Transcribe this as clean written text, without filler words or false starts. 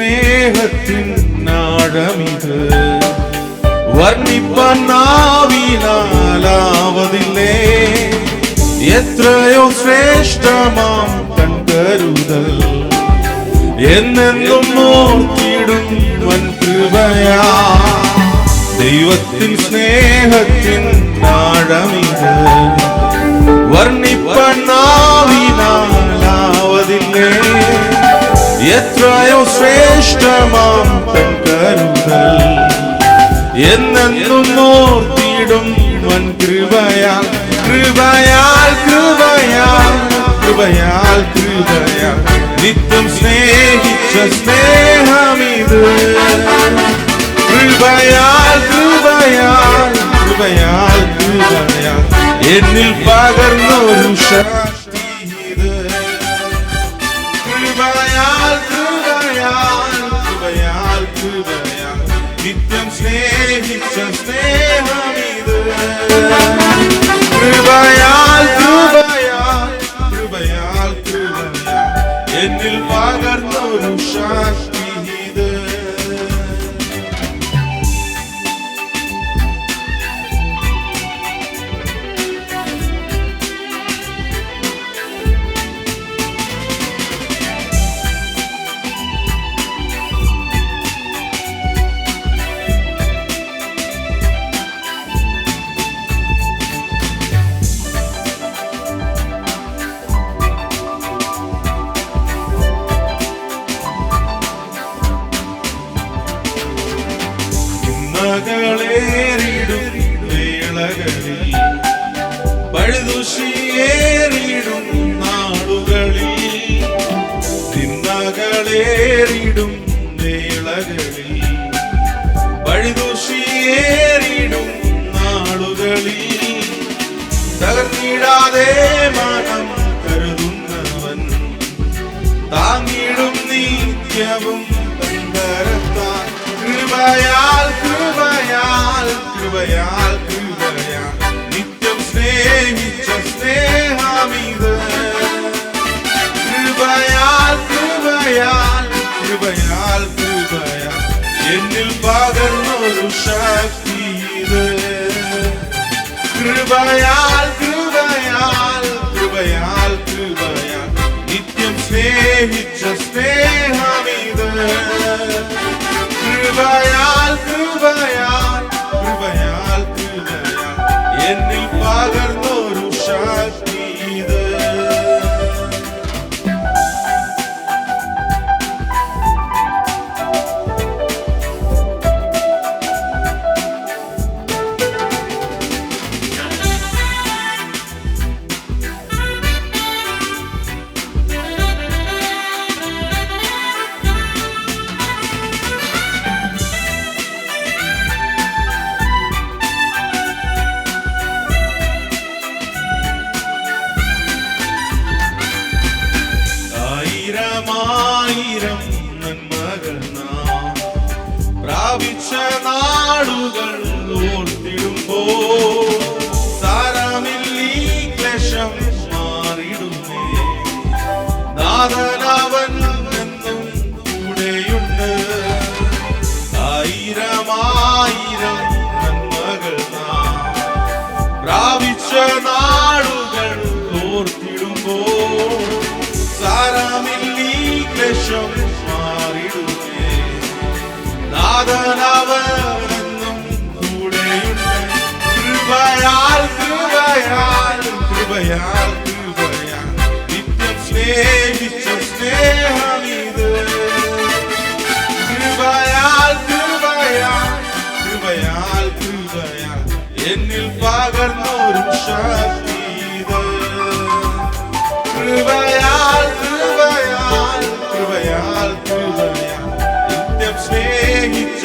സ്നേഹത്തിൻ ആഴമിത് വർണ്ണിപ്പാൻ നാവിനാലാവതില്ലേ. എത്രയോ ശ്രേഷ്ഠമാം കൺകരുതൽ എന്നെന്നും ഓർത്തിടും വൻ കൃപയാ. ദൈവത്തിൻ സ്നേഹത്തിൻ ആഴമിത് വർണ്ണിപ്പാൻ നാവിനാലാവതില്ലേ. എത്രയോ ശ്രേഷ്ഠമാം കരുതൽ എന്നെന്നും ഓർത്തിടും വൻ കൃപയാൽ. കൃപയാൽ കൃപയാൽ കൃപയാൽ കൃപയാൽ നിത്യം സ്നേഹിച്ച സ്നേഹമിത്. കൃപയാൽ കൃപയാൽ കൃപയാൽ കൃപയാൽ എന്നിൽ പകർന്നൊരു ശക്തി ഇത്. കൃപയാൽ കൃപയാൽ കൃപയാൽ കൃപയാൽ നിത്യം സ്നേഹിച്ച സ്നേഹമിത്. കൃപയാൽ കൃപയാൽ കൃപയാൽ കൃപയാൽ എന്നിൽ പകർന്നൊരു ശക്തി ഇത്. േറിടും വേളകളിൽ പഴുതുഷിയേറിടും നാളുകളിൽ. തിന്മകളേറിടും വേളകളിൽ പഴുതുഷിയേറിടും നാളുകളിൽ. തകർന്നിടാതെ മനം കരുതുന്നവൻ താങ്ങിടും നിത്യവും തങ്കരത്താൽ. കൃപയാൽ കൃപയാൽ കൃപയാൽ കൃപയാൽ നിത്യം സ്നേഹിച്ച സ്നേഹമിത്. കൃപയാൽ കൃപയാൽ കൃപയാൽ കൃപയാൽ എന്നിൽ പകർന്നൊരു ശക്തി ഇത്. കൃപയാൽ കൃപയാൽ കൃപയാൽ കൃപയാൽ നിത്യം സ്നേഹിച്ച സ്നേഹമിത്. കൃപയാൽ കൃപയാൽ കൃപയാൽ കൃപയാൽ എന്നിൽ പകർന്നൊരു ശക്തി ഇത്. ആയിരം നന്മകൾ നാം പ്രാപിച്ച നാളുകൾ ഓർത്തിടുമ്പോൾ സാരമില്ലീ ക്ലേശം മാറിടുന്നേ. നാഥനവൻ എന്നും കൂടെയുണ്ട്. ആയിരം നന്മകൾ നാം പ്രാപിച്ച നാളുകൾ ഓർത്തിടുമ്പോൾ സാരമില്ലീ ക്ലേശം മാറിടുന്നേ. നാഥനവനെന്നും കൂടെയുണ്ട്. കൃപയാൽ കൃപയാൽ കൃപയാൽ കൃപയാൽ നിത്യം സ്നേഹിച്ച സ്നേഹമിത്. കൃപയാൽ കൃപയാൽ കൃപയാൽ കൃപയാൽ എന്നിൽ പകർന്നൊരു ശക്തി ഇത്. കൃപയാൽ കൃപയാൽ കൃപയാൽ കൃപയാൽ നിത്യം സ്നേഹിച്ച